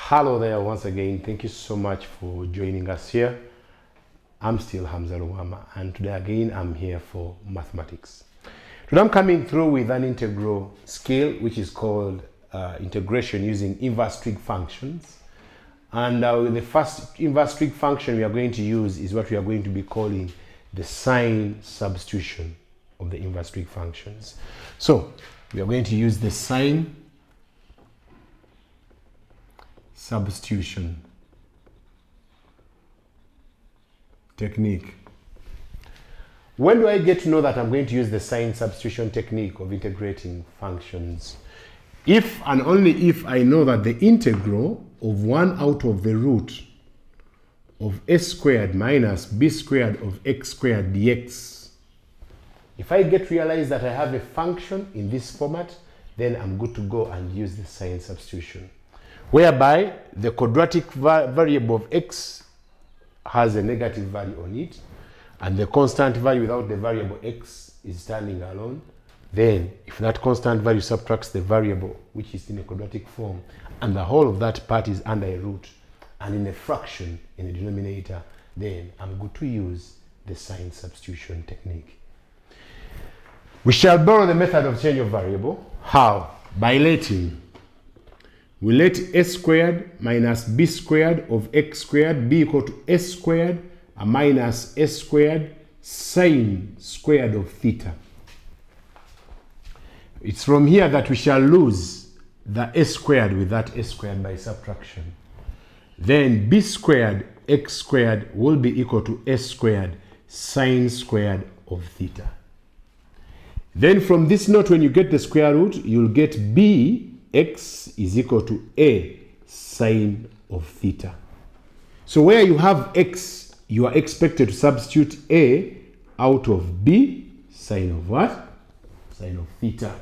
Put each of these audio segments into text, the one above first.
Hello there once again. Thank you so much for joining us here. I'm still Hamza Luwama, and today again I'm here for mathematics. Today I'm coming through with an integral scale which is called integration using inverse trig functions. And the first inverse trig function we are going to use is what we are going to be calling the sign substitution of the inverse trig functions. So we are going to use the sign substitution technique. When do I get to know that I'm going to use the sign substitution technique of integrating functions? If and only if I know that the integral of 1 out of the root of s squared minus b squared of x squared dx. If I realize that I have a function in this format, then I'm good to go and use the sign substitution, whereby the quadratic variable of x has a negative value on it, and the constant value without the variable x is standing alone. Then, if that constant value subtracts the variable, which is in a quadratic form, and the whole of that part is under a root, and in a fraction in the denominator, then I'm good to use the sign substitution technique. We shall borrow the method of change of variable. How? By we let s squared minus b squared of x squared be equal to s squared minus s squared sine squared of theta. It's from here that we shall lose the s squared with that s squared by subtraction. Then b squared x squared will be equal to s squared sine squared of theta. Then from this note, when you get the square root, you'll get bx is equal to a sine of theta. So where you have x, you are expected to substitute a out of b sine of what? Sine of theta.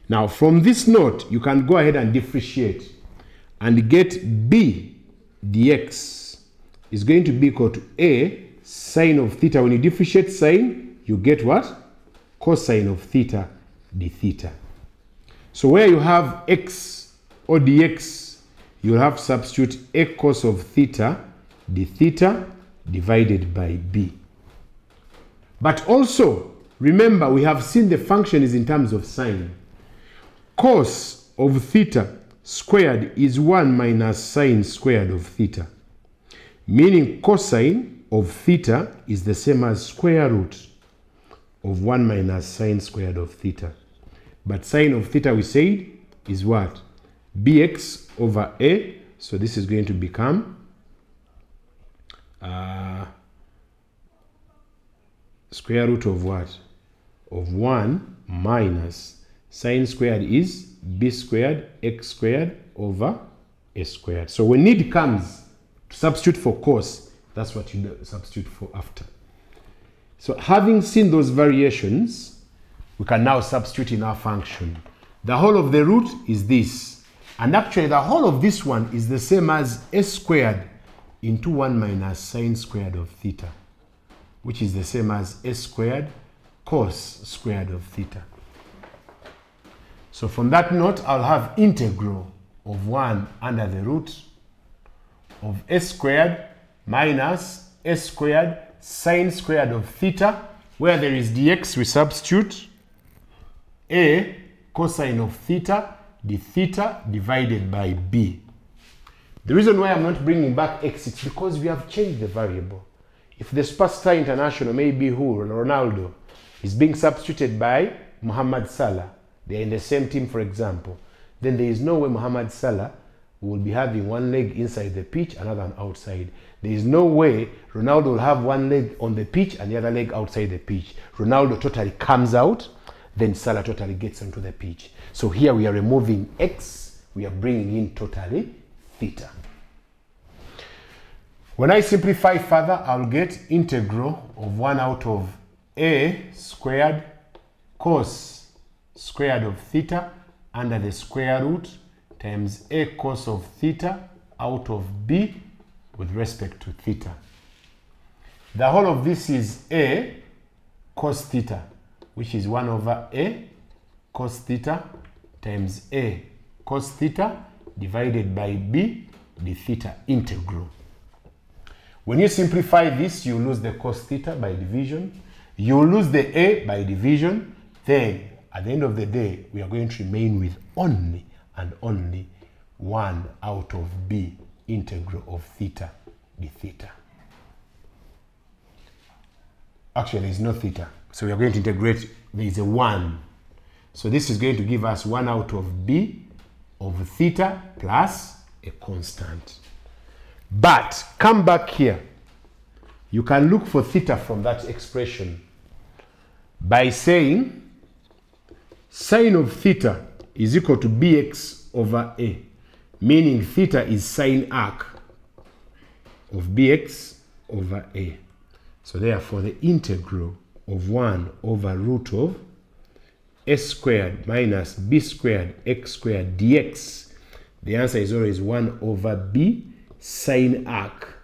Now from this note, you can go ahead and differentiate and get b dx is going to be equal to a sine of theta. When you differentiate sine, you get what? Cosine of theta d theta. So where you have x or dx, you'll have to substitute a cos of theta d theta divided by b. But also, remember, we have seen the function is in terms of sine. Cos of theta squared is 1 minus sine squared of theta, meaning cosine of theta is the same as square root of 1 minus sine squared of theta. But sine of theta, we said, is what? Bx over a. So this is going to become square root of what? Of 1 minus sine squared is b squared x squared over a squared. So when need comes to substitute for cos, that's what you substitute for after. So having seen those variations, we can now substitute in our function. The whole of the root is this. And actually the whole of this one is the same as s squared into 1 minus sine squared of theta, which is the same as s squared cos squared of theta. So from that note, I'll have integral of 1 under the root of s squared minus s squared sine squared of theta. Where there is dx, we substitute a cosine of theta d theta divided by b. The reason why I'm not bringing back x is because we have changed the variable. If the superstar international, maybe who, Ronaldo, is being substituted by Mohamed Salah, they're in the same team, for example, then there is no way Mohamed Salah will be having one leg inside the pitch, another on outside. There is no way Ronaldo will have one leg on the pitch and the other leg outside the pitch. Ronaldo totally comes out, then Salah totally gets onto the pitch. So here we are removing x, we are bringing in totally theta. When I simplify further, I'll get integral of 1 out of a squared cos squared of theta under the square root times a cos of theta out of b with respect to theta. The whole of this is a cos theta, which is 1 over a cos theta times a cos theta divided by b d theta integral. When you simplify this, you lose the cos theta by division. You lose the a by division. Then, at the end of the day, we are going to remain with only and only 1 out of b integral of theta d theta. Actually, there is no theta. So we are going to integrate. There is a 1. So this is going to give us 1 out of b of theta plus a constant. But come back here. You can look for theta from that expression by saying sine of theta is equal to bx over a, meaning theta is sine arc of bx over a. So therefore the integral of 1 over root of s squared minus b squared x squared dx, the answer is always 1 over b sine arc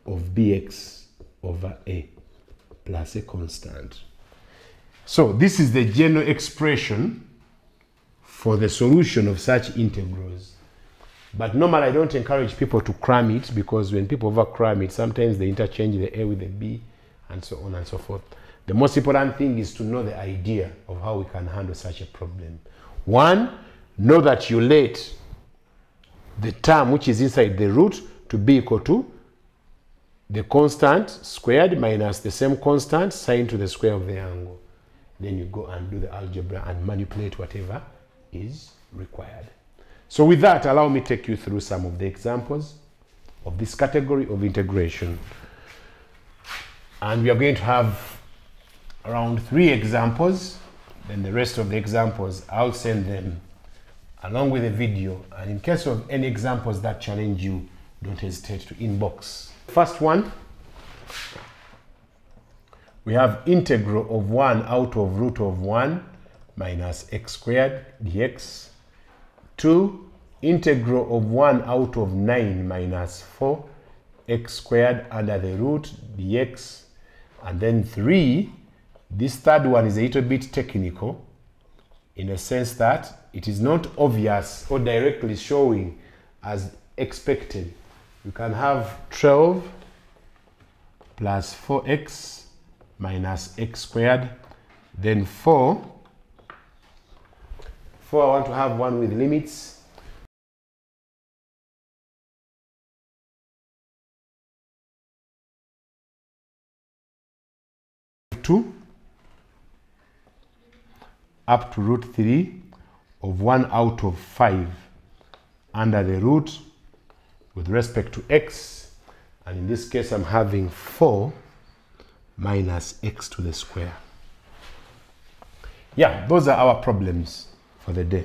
of bx over a plus a constant. So this is the general expression for the solution of such integrals. But normally I don't encourage people to cram it, because when people over cram it, sometimes they interchange the a with the b and so on and so forth. The most important thing is to know the idea of how we can handle such a problem. 1, know that you let the term which is inside the root to be equal to the constant squared minus the same constant sine to the square of the angle. Then you go and do the algebra and manipulate whatever is required. So with that, allow me to take you through some of the examples of this category of integration. And we are going to have around 3 examples. Then the rest of the examples, I'll send them along with the video. And in case of any examples that challenge you, don't hesitate to inbox. First one, we have integral of 1 out of root of 1 minus x squared dx. 2, integral of 1 out of 9 minus 4 x squared under the root dx. And then 3, this third one is a little bit technical in a sense that it is not obvious or directly showing as expected. You can have 12 plus 4x minus x squared, then 4. I want to have one with limits. Two up to root 3 of 1 out of 5 under the root with respect to x, and in this case I'm having 4 minus x to the square. Yeah, those are our problems for the day.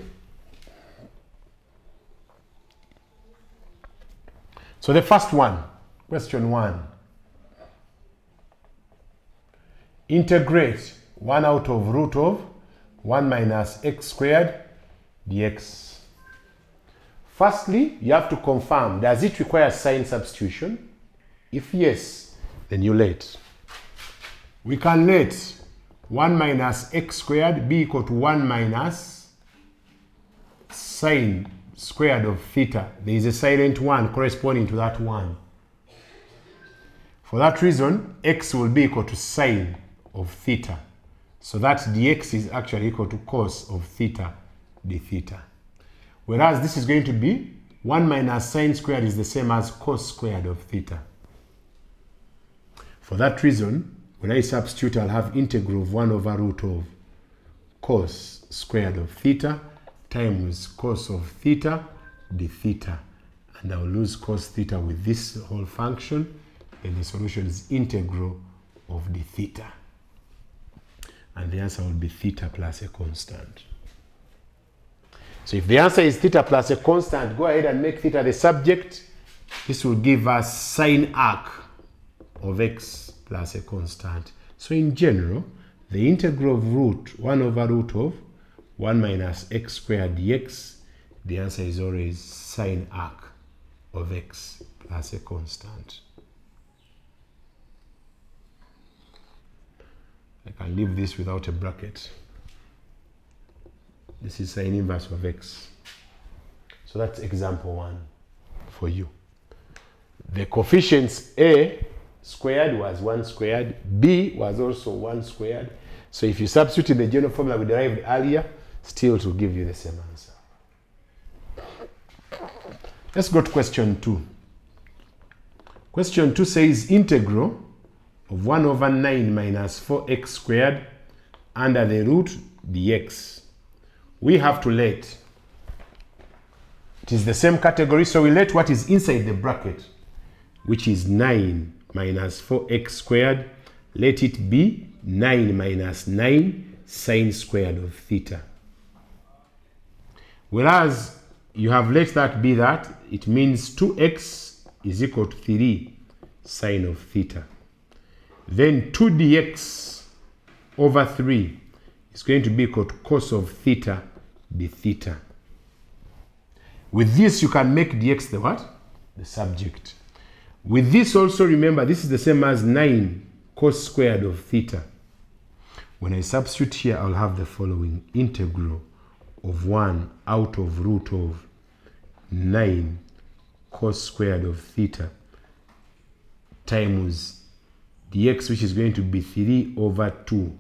So the first one, question 1. Integrate 1 out of root of 1 minus x squared dx. Firstly, you have to confirm, does it require sign substitution? If yes, then you let. We can let 1 minus x squared be equal to 1 minus sine squared of theta. There is a silent 1 corresponding to that 1. For that reason, x will be equal to sine of theta. So that dx is actually equal to cos of theta d theta. Whereas this is going to be 1 minus sine squared is the same as cos squared of theta. For that reason, when I substitute, I'll have integral of 1 over root of cos squared of theta times cos of theta d theta. And I'll lose cos theta with this whole function. And the solution is integral of d theta. And the answer will be theta plus a constant. So if the answer is theta plus a constant, go ahead and make theta the subject. This will give us sine arc of x plus a constant. So in general, the integral of root 1 over root of 1 minus x squared dx, the answer is always sine arc of x plus a constant. I can leave this without a bracket. This is sine inverse of x. So that's example 1 for you. The coefficients A squared was 1 squared, B was also 1 squared. So if you substitute the general formula we derived earlier, still to give you the same answer. Let's go to question 2. Question 2 says integral of 1 over 9 minus 4x squared under the root dx. We have to let, it is the same category, so we let what is inside the bracket, which is 9 minus 4x squared, let it be 9 minus 9 sine squared of theta. Whereas you have let that be that, it means 2x is equal to 3 sine of theta. Then 2 dx over 3 is going to be equal to cos of theta d theta. With this, you can make dx the what? The subject. With this also, remember, this is the same as 9 cos squared of theta. When I substitute here, I'll have the following: integral of 1 out of root of 9 cos squared of theta times dx, which is going to be 3 over 2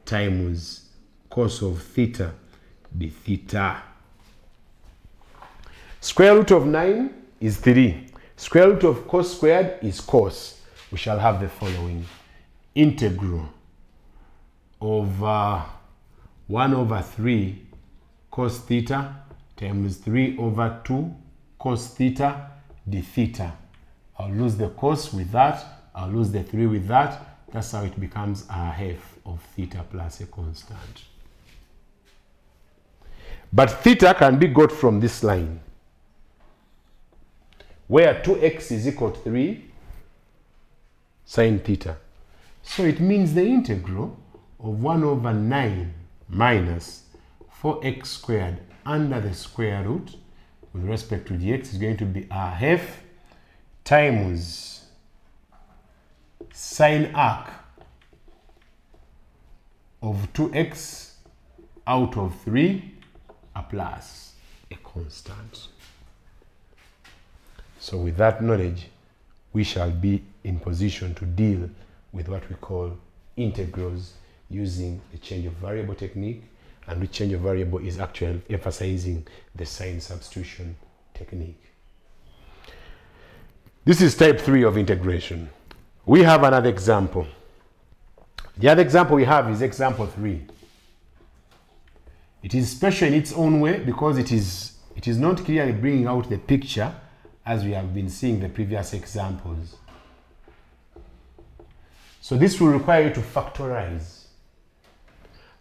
times cos of theta d theta. Square root of 9 is 3. Square root of cos squared is cos. We shall have the following: integral of 1 over 3 cos theta times 3 over 2 cos theta d theta. I'll lose the cos with that. I'll lose the 3 with that. That's how it becomes a half of theta plus a constant. But theta can be got from this line, where 2x is equal to 3 sine theta. So it means the integral of 1 over 9 minus 4x squared under the square root with respect to dx is going to be a half times sine arc of 2x out of 3 a plus a constant. So with that knowledge, we shall be in position to deal with what we call integrals using the change of variable technique, and which change of variable is actually emphasizing the sign substitution technique. This is type 3 of integration. We have another example. The other example we have is example 3. It is special in its own way because it is not clearly bringing out the picture as we have been seeing the previous examples. So this will require you to factorize.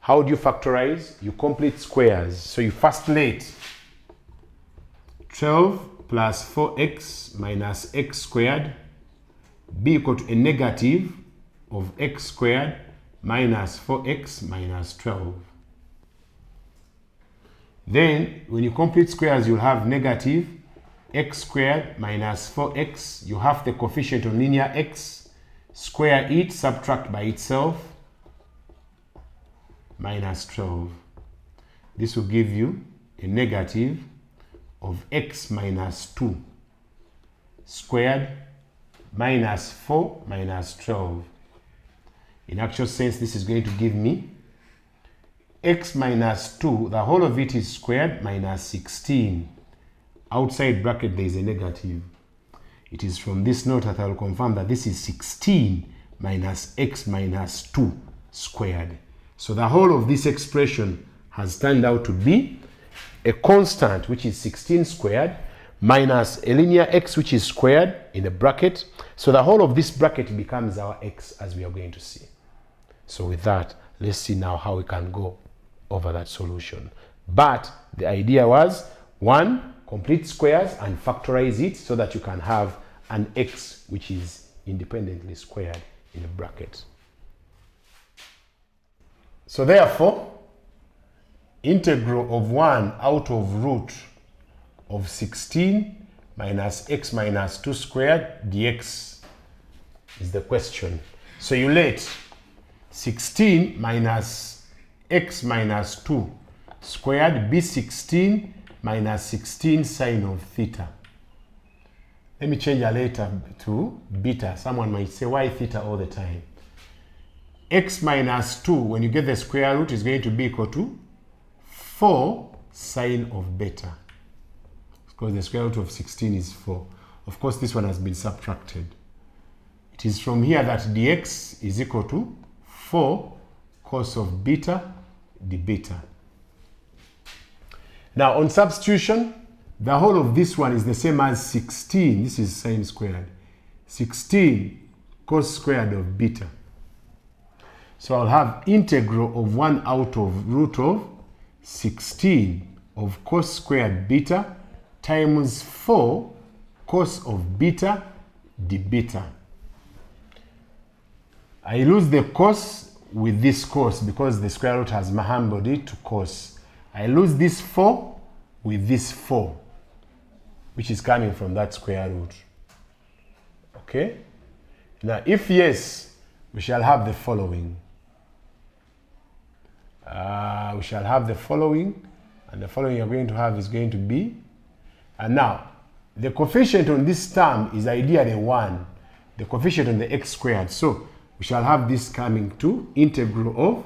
How do you factorize? You complete squares. So you first let 12 plus 4x minus x squared be equal to a negative of x squared minus 4x minus 12. Then when you complete squares, you'll have negative x squared minus 4x. You have the coefficient of linear x, square it, subtract by itself, minus 12. This will give you a negative of x minus 2 squared minus 4 minus 12. In actual sense, this is going to give me x minus 2, the whole of it is squared, minus 16. Outside bracket there is a negative. It is from this note that I will confirm that this is 16 minus x minus 2 squared. So the whole of this expression has turned out to be a constant, which is 16 squared, minus a linear x, which is squared in a bracket. So the whole of this bracket becomes our x, as we are going to see. So with that, let's see now how we can go over that solution. But the idea was, 1, complete squares and factorize it so that you can have an x which is independently squared in a bracket. So therefore, integral of 1 out of root of 16 minus x minus 2 squared dx is the question. So you let 16 minus x minus 2 squared be 16 minus 16 sine of theta. Let me change a letter to beta. Someone might say, why theta all the time? X minus 2, when you get the square root, is going to be equal to 4 sine of beta. Because the square root of 16 is 4. Of course, this one has been subtracted. It is from here that dx is equal to 4 cos of beta d beta. Now, on substitution, the whole of this one is the same as 16. This is sine squared. 16 cos squared of beta. So I'll have integral of 1 out of root of 16 of cos squared beta times 4 cos of beta d beta. I lose the cos with this cos because the square root has handled it to cos. I lose this 4 with this 4, which is coming from that square root. Okay? Now, if yes, we shall have the following. We shall have the following, and the following you're going to have is going to be, and now, the coefficient on this term is ideally 1, the coefficient on the x squared. So, we shall have this coming to integral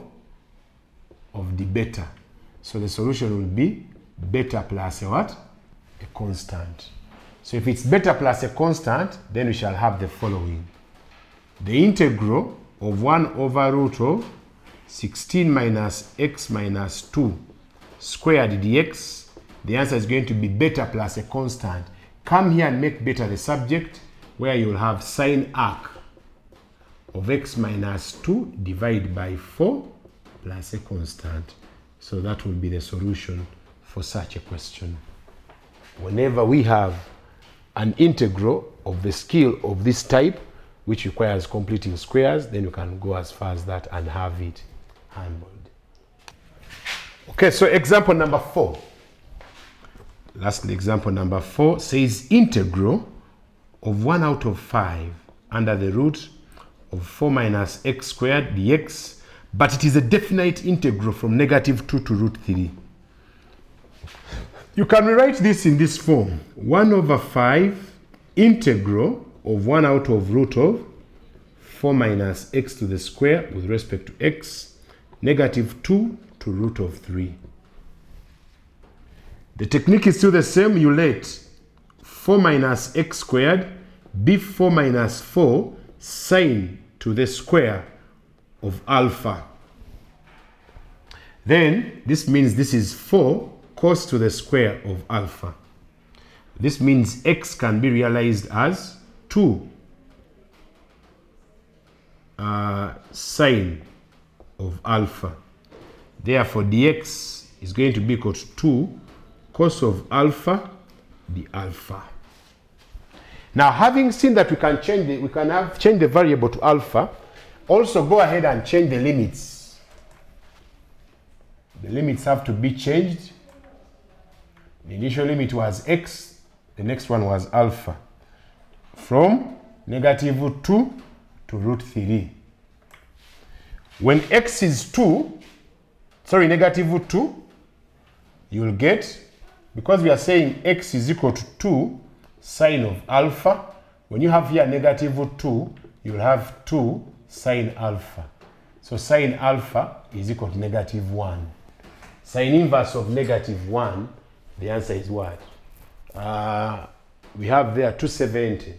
of the beta. So, the solution will be beta plus a what? A constant. So, if it's beta plus a constant, then we shall have the following. The integral of 1 over root of 16 minus x minus 2 squared dx, the answer is going to be beta plus a constant. Come here and make beta the subject, where you'll have sine arc of x minus 2 divided by 4 plus a constant. So that will be the solution for such a question. Whenever we have an integral of the scale of this type, which requires completing squares, then you can go as far as that and have it handled. Okay, so example number 4. Lastly, example number 4 says integral of 1 out of 5 under the root of 4 minus x squared dx, but it is a definite integral from negative 2 to root 3. You can rewrite this in this form. 1 over 5 integral of 1 out of root of 4 minus x to the square with respect to x, negative 2 to root of 3. The technique is still the same. You let 4 minus x squared be 4 minus 4 sine to the square of alpha. Then this means this is 4 cos to the square of alpha. This means x can be realized as 2 sine of alpha. Therefore, dx is going to be equal to 2 cos of alpha d alpha. Now, having seen that we can change the variable to alpha, also go ahead and change the limits. The limits have to be changed. The initial limit was x, the next one was alpha, from negative 2 to root 3. When x is negative 2, you will get, because we are saying x is equal to 2 sine of alpha, when you have here negative 2, you will have 2 sine alpha. So sine alpha is equal to negative 1. Sine inverse of negative 1, the answer is what? We have there 270.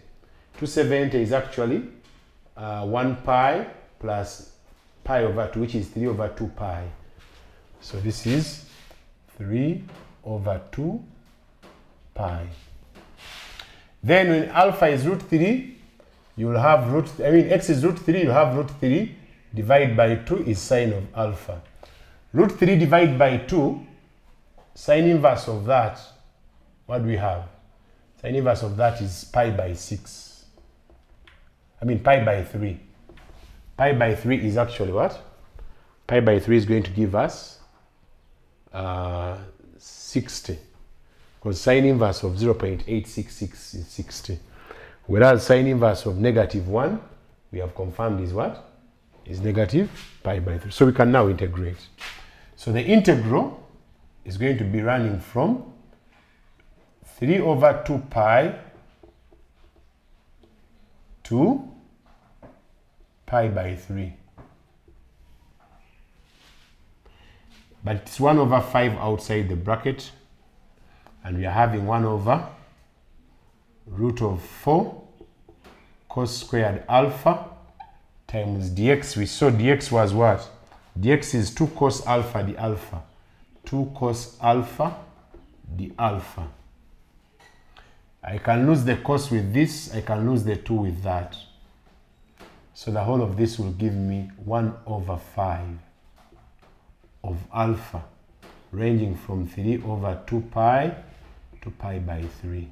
270 is actually 1 pi plus pi over 2, which is 3 over 2 pi. So this is 3 over 2 pi. Then when alpha is root 3, you will have x is root 3, you have root 3 divided by 2 is sine of alpha. Root 3 divided by 2, sine inverse of that, what do we have? Sine inverse of that is pi by 6. Pi by 3. Pi by 3 is actually what? Pi by 3 is going to give us 60. Because sine inverse of 0.866 is 60. Whereas sine inverse of negative 1, we have confirmed is what? Is negative pi by 3. So we can now integrate. So the integral is going to be running from 3 over 2 pi to pi by 3. But it's 1 over 5 outside the bracket, and we are having 1 over root of 4 cos squared alpha times dx. We saw dx was what? Dx is 2 cos alpha the alpha. 2 cos alpha the alpha. I can lose the cos with this, I can lose the 2 with that. So the whole of this will give me 1 over 5 of alpha, ranging from 3 over 2 pi to pi by 3.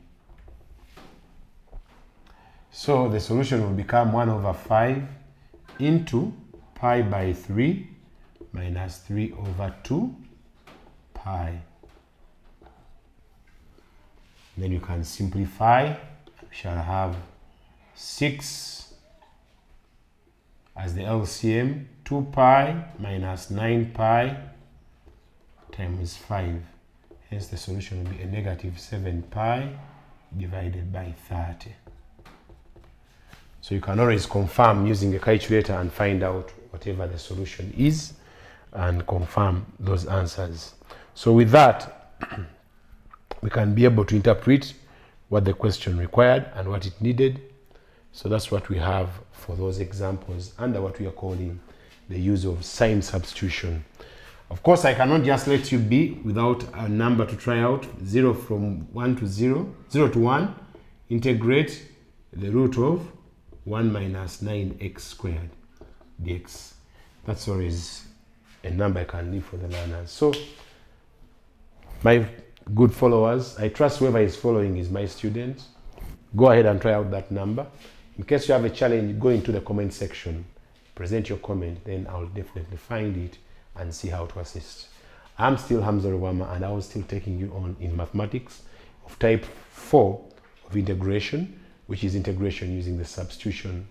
So the solution will become 1 over 5 into pi by 3 minus 3 over 2 pi. Then you can simplify. We shall have 6 as the LCM, 2 pi minus 9 pi times 5. Hence the solution will be a negative 7 pi divided by 30. So you can always confirm using a calculator and find out whatever the solution is and confirm those answers. So with that, we can be able to interpret what the question required and what it needed. So that's what we have for those examples under what we are calling the use of sign substitution. Of course, I cannot just let you be without a number to try out. 0 from 1 to 0, 0 to 1, integrate the root of 1 minus 9x squared dx. That's always a number I can leave for the learners. So, my good followers, I trust whoever is following is my student. Go ahead and try out that number. In case you have a challenge, go into the comment section, present your comment, then I'll definitely find it and see how to assist. I'm still Hamza Rwama, and I was still taking you on in mathematics of type 4 of integration, which is integration using the substitution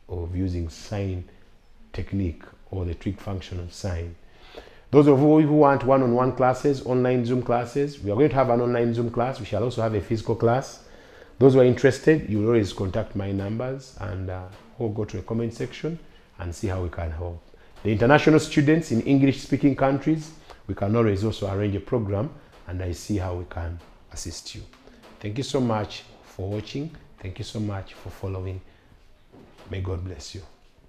of using sign technique or the trig function of sign. Those of you who want one-on-one classes, online Zoom classes, we are going to have an online Zoom class. We shall also have a physical class. Those who are interested, you will always contact my numbers and or go to the comment section and see how we can help. The international students in English-speaking countries, we can always also arrange a program and I see how we can assist you. Thank you so much for watching. Thank you so much for following. May God bless you.